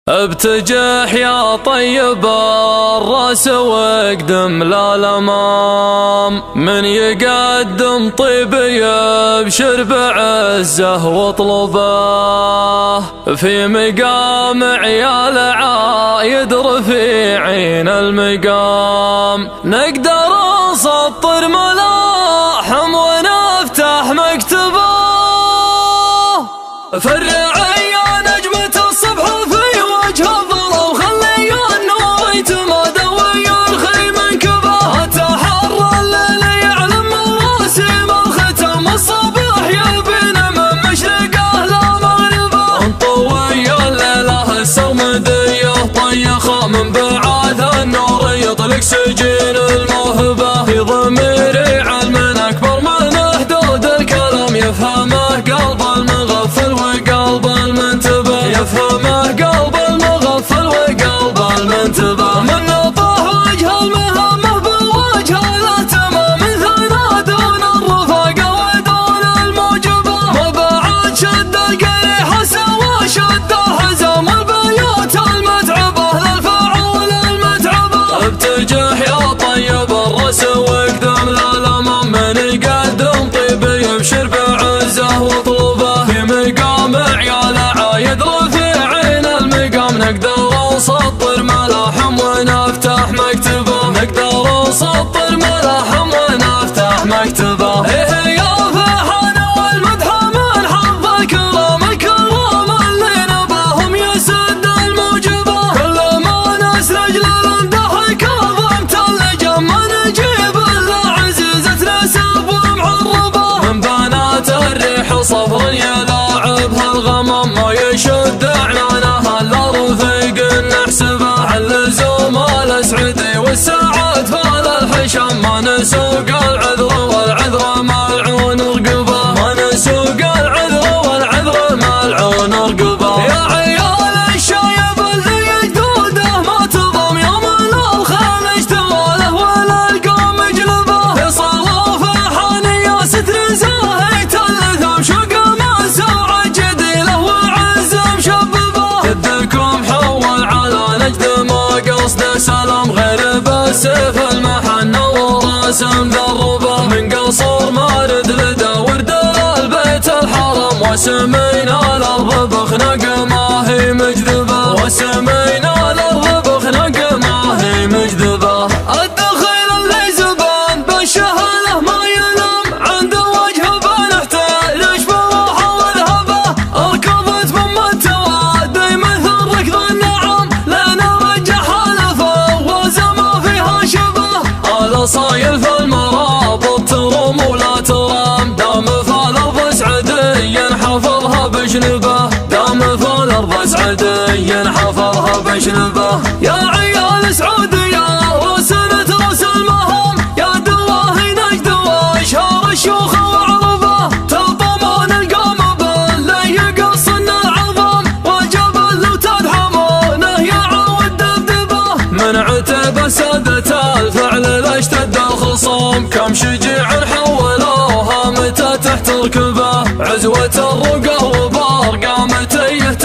ابتجح يا طيب الراس واقدم للامام، من يقدم طيب يبشر بعزه واطلبه، في مقام عيال عايد رفيعين المقام، نقدر نسطر ملاحم ونفتح مكتبه، فرع من بعاد النور يطلق سجين الموهبة، في ضميري علم أكبر من حدود الكلام، يفهمه قلب المغفل وقلب المنتبه، يفهمه قلب المغفل وقلب المنتبه، من نطح وجه المهمة بوجه الاهتمام، من ثنى دون الرفاقة ودون الموجبة، ما بعد شد القريح سوى شد حزام البيوت المتعبة، ابتجح يا طيب الرأس واقدم للامام، من يقدم طيب يبشر بعزه واطلبه، في مقام عيال عايد رفيعين المقام، نقدر نسطر ملاحم ونفتح مكتبه، نقدر نسطر ملاحم ونفتح مكتبه، يا فرحان والمدح من حظ الكرام، الكرام اللي نباهم يسد الموجبه، كل ما نسرج صبر يلاعبها الغمام، ما يشد عنانها الا رفيق نحسبه، اللزوم الاسعدي والساعات فال الحشام، ما نسوق العذر والعذر ملعون رقبه، ما نسوق العذر والعذر ملعون رقبه، يا عيال الشايب اللي جدوده ما تضم يوم الخيل اشتواله ولا القوم جلبه، في صلاة فرحان يا ستر زاهيت اللثام، شوق ما سوى جديله وعز مشببه، يدكم حول على نجد ما قصده سلام، غير بالسيف المحنة وراس مذربه، من قصر مارد لدى ورد البيت الحرام، وسمينا الارض بخنق ما هي مجذبه، وسمينا الارض بخنق ما هي مجذبه، الدخيل اللي زبان بالشهاله ما ينام، عند وجه بنحتاج بروحه وذهبه، اركضت من التوادي مثل ركض النعم، لنا رجح حلفه وزما فيها شبه، الاصايل في المرابط ترم ولا ترام، دام في الارض سعدي حفظها بجنبه، دام في الارض سعدي حفظها بجنبه، يا عيال سعودية وسنة راس المهام، يا دواهي نجد واشهار الشيوخ وعربه، تلطمون القوم باللي يقصن العظام، والجبل لو تدحمونه يعود دبدبه، من عتب سادة الفعل لاشتد الخصام، كم شجيع حولوها متى تحت ركبه، عزوة الرقى وبار قامت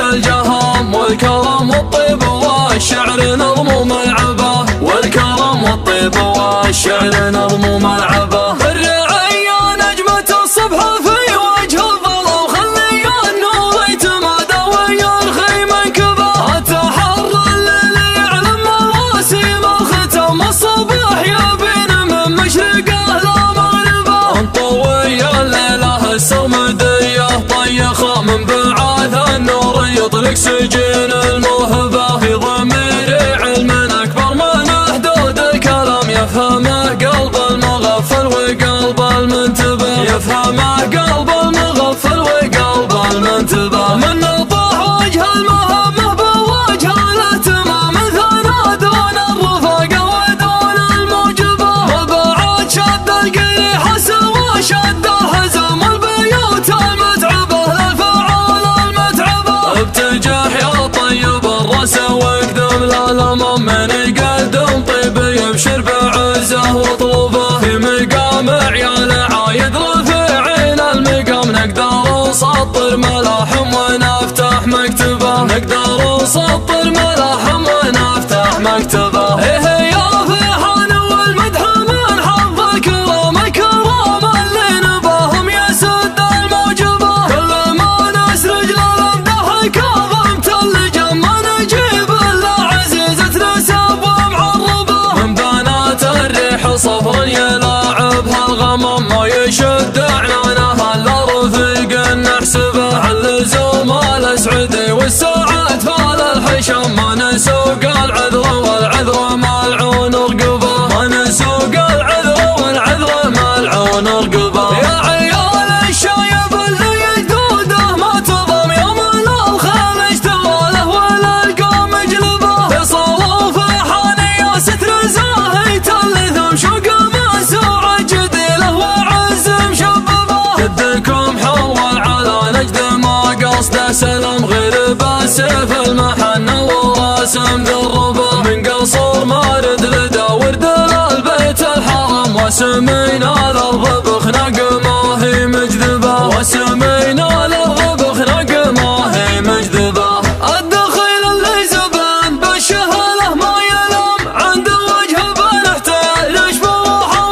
الجهام، والكرم والطيب والشعر نظم ملعبه، والكرم والطيب والشعر نظم ملعبه، الرعية نجمة الصبح في وجه الظلام، خلي النور يتمادى ويرخي منكبه، التحرى الليل يعلم مواسيم الختم، الصبح يبين من مشرقه لمغربه، انطوي الليلة السرمدية طيخة، من بعاث النور يطلق سجين الموهبة، في ضميري علم أكبر من حدود الكلام، يفهمه قلب المغفل وقلب المنتبه، يفهمه قلب المغفل وقلب المنتبه، من نطح وجه المهمة بوجه الاهتمام، من ثنى دون الرفاقة ودون الموجبة، ما بعد شد القريح سوى شد حزام البيوت المتعبة، للفعال المتعبة، ابتجح يا طيب الرأس واقدم للامام، من يقدم طيب يبشر بعزه واطلبه، في مقام عيال عايد رفيعين المقام، نقدر نسطر ملاحم ونفتح مكتبه، نقدر نسطر ملاحم ونفتح مكتبه. إيه يا فيحان والمدح من حظ كرام كرام اللي نباهم يسد الموجبه. كل ما نسرج للمدح كاظم تلجم ما نجيب الا عزيزة نسب ومعربه. من بنات الريح صفر يلاعبها الغمام ما يشد عنانها الا رفيق نحسبه. علزوم الاسعدي والساعات فال الحشم ما نسوق العذر والعذر ملعون رقبه. ما نسوق العذر والعذر ملعون رقبه. يا عيال الشايب اللي جدوده ما تضم يوم الخيل اشتغاله ولا القوم جلبه. فيصل وفيحان يا ستر زاهي تلثم شوق منسوع جديله وعز مشببه. جدكم حول على نجد ما قصده سلم غير بالسيف المحنة وراسم ذربه. من قصر مارد لدى ورد للبيت الحرام وسمينا الارض بخنق ما هي مجذبه. وسمينا الارض بخنق ما هي مجذبه. الدخيل اللي زبان بالشهله ما يلام عند وجه بنحتاج نشبه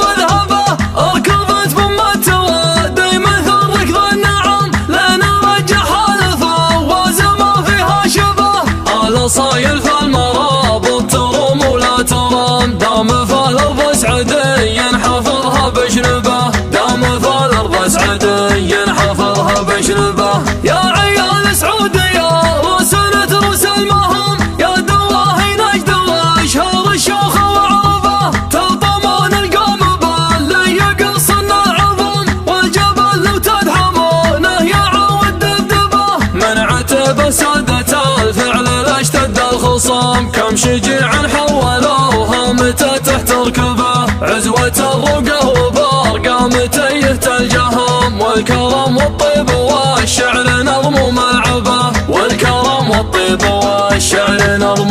وذهبه. اركضت بما التوادي مثل ركض النعم لين رجح الفا وزما فيها شبه. صايل في المرابط ترم ولا ترام دام في الارض سعدي ينحفظها بشنبه. دام في الارض سعدي ينحفظها بشنبه. يا عيال سعوديه رسلت رسل مهم يا دواهي نجد واشهر الشوخ وعربه. تلطمون القوم باللي يقصن العظم والجبل لو تدحمونه يعود دبدبه. من عتب سادة الفعل اشتد الخصام كم شجيع حولوها متى تحت ركبه. عزوة الرقى وبارقى متى يهتلجهم. والكرم والطيب والشعر نظم ملعبه. والكرم والطيب والشعر نظم